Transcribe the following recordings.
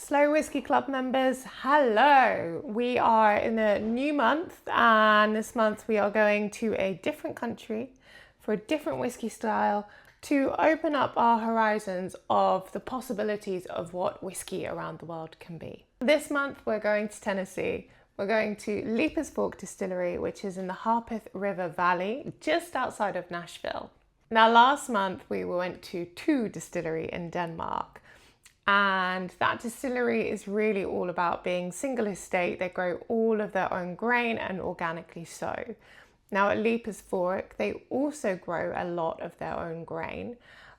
Slow Whisky Club members, hello! We are in a new month, and this month we are going to a different country for a different whiskey style to open up our horizons of the possibilities of what whiskey around the world can be. This month we're going to Tennessee. We're going to Leiper's Fork Distillery, which is in the Harpeth River Valley, just outside of Nashville. Now, last month we went to two distillery in Denmark. And that distillery is really all about being single estate. They grow all of their own grain and organically so. Now at Leiper's Fork, they also grow a lot of their own grain.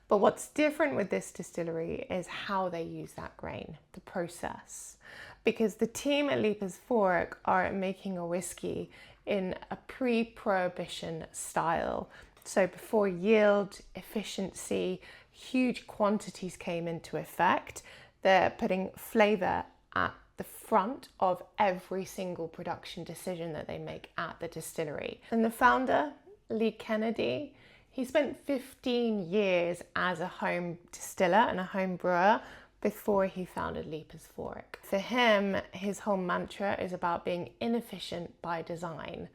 But what's different with this distillery is how they use that grain, the process. Because the team at Leiper's Fork are making a whiskey in a pre-prohibition style. So before yield, efficiency, huge quantities came into effect, they're putting flavor at the front of every single production decision that they make at the distillery. And the founder, Lee Kennedy, he spent 15 years as a home distiller and a home brewer before he founded Leiper's Fork. For him, his whole mantra is about being inefficient by design.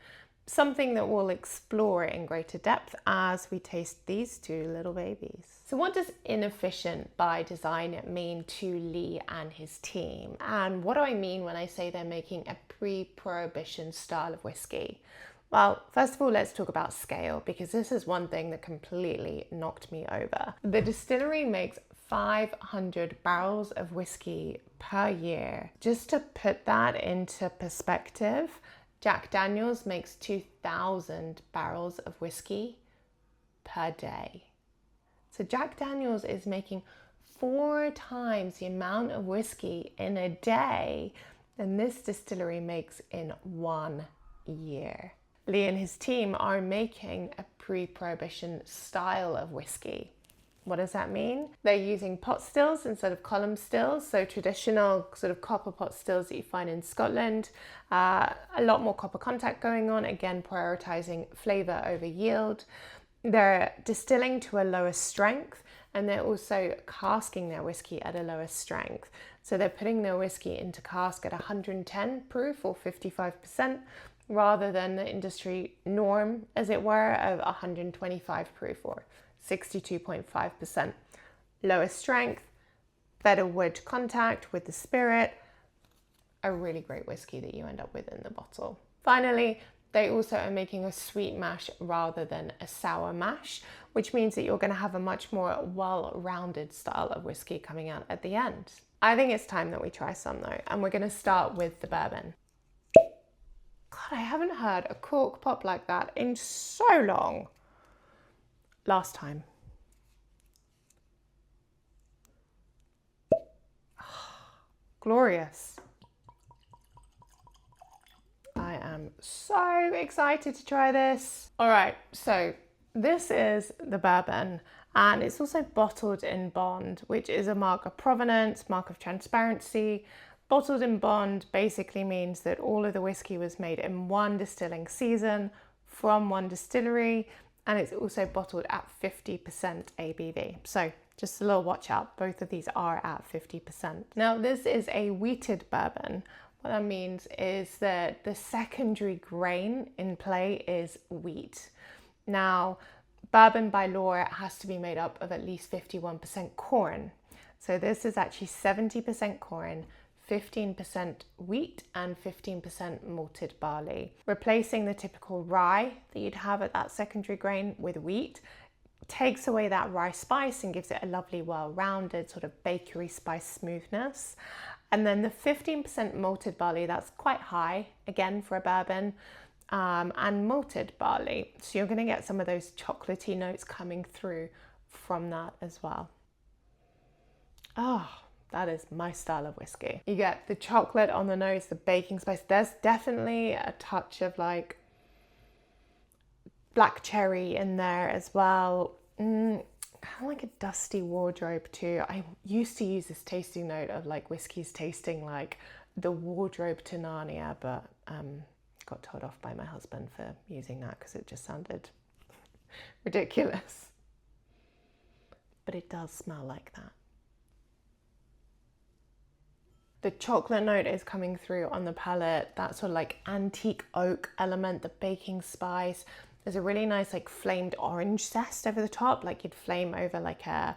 Something that we'll explore in greater depth as we taste these two little babies. So what does inefficient by design mean to Lee and his team? And what do I mean when I say they're making a pre-prohibition style of whiskey? Well, first of all, let's talk about scale, because this is one thing that completely knocked me over. The distillery makes 500 barrels of whiskey per year. Just to put that into perspective, Jack Daniels makes 2,000 barrels of whiskey per day. So Jack Daniels is making 4 times the amount of whiskey in a day than this distillery makes in 1 year. Lee and his team are making a pre-prohibition style of whiskey. What does that mean? They're using pot stills instead of column stills, so traditional sort of copper pot stills that you find in Scotland. A lot more copper contact going on, again prioritizing flavor over yield. They're distilling to a lower strength, and they're also casking their whiskey at a lower strength. So they're putting their whiskey into cask at 110 proof or 55%, rather than the industry norm, as it were, of 125 proof or 62.5%. Lower strength, better wood contact with the spirit, a really great whiskey that you end up with in the bottle. Finally, they also are making a sweet mash rather than a sour mash, which means that you're going to have a much more well-rounded style of whiskey coming out at the end. I think it's time that we try some though, and we're going to start with the bourbon. God, I haven't heard a cork pop like that in so long. Last time. Glorious. I am so excited to try this. All right, so this is the bourbon, and it's also bottled in Bond, which is a mark of provenance, mark of transparency. Bottled in Bond basically means that all of the whiskey was made in one distilling season from one distillery, and it's also bottled at 50% ABV. So just a little watch out, both of these are at 50%. Now this is a wheated bourbon. What that means is that the secondary grain in play is wheat. Now, bourbon by law has to be made up of at least 51% corn. So this is actually 70% corn, 15% wheat and 15% malted barley. Replacing the typical rye that you'd have at that secondary grain with wheat takes away that rye spice and gives it a lovely, well-rounded sort of bakery spice smoothness. And then the 15% malted barley, that's quite high, again, for a bourbon, and malted barley. So you're gonna get some of those chocolatey notes coming through from that as well. Oh, that is my style of whiskey. You get the chocolate on the nose, the baking spice. There's definitely a touch of like black cherry in there as well. Kind of like a dusty wardrobe too. I used to use this tasting note of like whiskies tasting like the wardrobe to Narnia, but got told off by my husband for using that because it just sounded ridiculous. But it does smell like that. The chocolate note is coming through on the palate. That sort of like antique oak element, the baking spice. There's a really nice like flamed orange zest over the top, like you'd flame over like a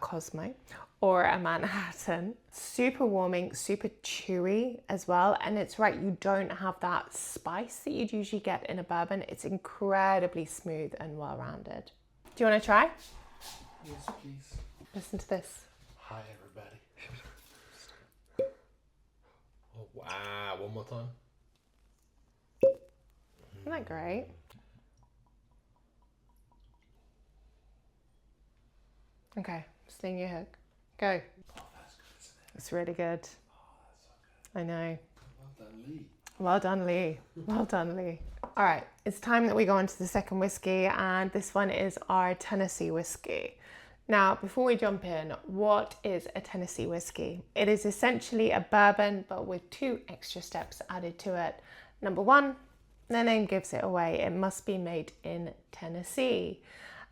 Cosmo or a Manhattan. Super warming, super chewy as well. And it's right, you don't have that spice that you'd usually get in a bourbon. It's incredibly smooth and well-rounded. Do you want to try? Yes, please. Listen to this. Hi, everybody. Oh, wow. One more time. Isn't that great? Okay, sling your hook. Go. Oh, that's good, isn't it? It's really good. Oh, that's so good. I know. Well done, Lee. Well done, Lee. Well done, Lee. All right, it's time that we go on to the second whiskey, and this one is our Tennessee whiskey. Now, before we jump in, what is a Tennessee whiskey? It is essentially a bourbon, but with 2 extra steps added to it. Number 1, the name gives it away. It must be made in Tennessee.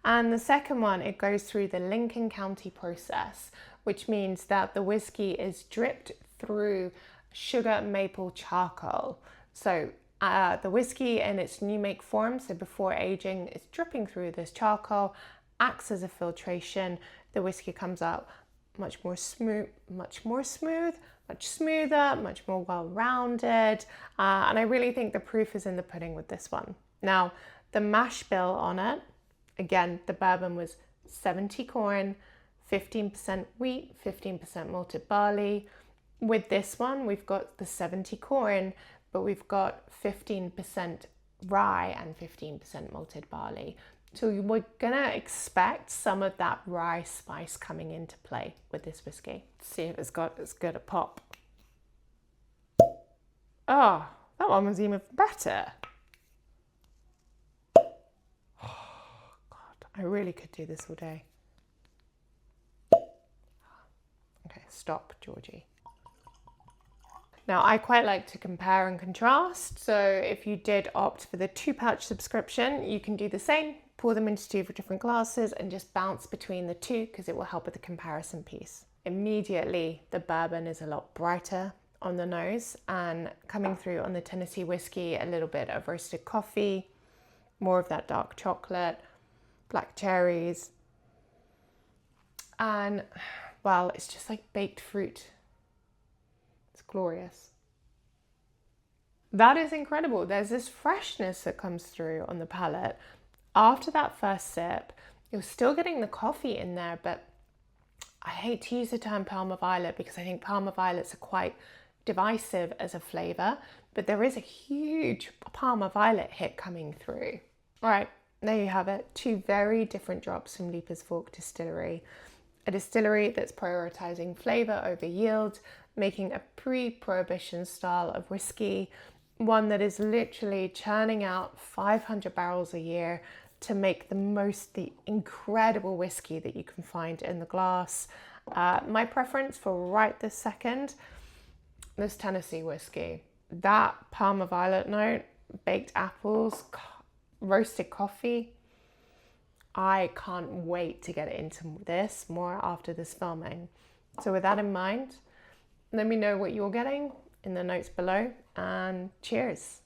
And the second one, it goes through the Lincoln County process, which means that the whiskey is dripped through sugar maple charcoal. So the whiskey in its new make form, so before aging, is dripping through this charcoal, acts as a filtration. The whiskey comes out much smoother, much smoother, much more well-rounded. And I really think the proof is in the pudding with this one. Now, the mash bill on it, again, the bourbon was 70 corn, 15% wheat, 15% malted barley. With this one, we've got the 70 corn, but we've got 15% rye and 15% malted barley. So we're gonna expect some of that rye spice coming into play with this whiskey. Let's see if it's got as good a pop. Oh, that one was even better. I really could do this all day. Okay, stop, Georgie. Now, I quite like to compare and contrast. So if you did opt for the 2-pouch subscription, you can do the same, pour them into 2 different glasses and just bounce between the 2 because it will help with the comparison piece. Immediately, the bourbon is a lot brighter on the nose, and coming through on the Tennessee whiskey, a little bit of roasted coffee, more of that dark chocolate, black cherries, and well, it's just like baked fruit. It's glorious. That is incredible. There's this freshness that comes through on the palate. After that first sip, you're still getting the coffee in there, but I hate to use the term Parma Violet because I think Parma Violets are quite divisive as a flavour, but there is a huge Parma Violet hit coming through. All right. There you have it, 2 very different drops from Leiper's Fork Distillery. A distillery that's prioritizing flavor over yield, making a pre-prohibition style of whiskey, one that is literally churning out 500 barrels a year to make the incredible whiskey that you can find in the glass. My preference for right this second, this Tennessee whiskey. That Parma Violet note, baked apples, roasted coffee. I can't wait to get into this more after this filming. So with that in mind, let me know what you're getting in the notes below, and cheers.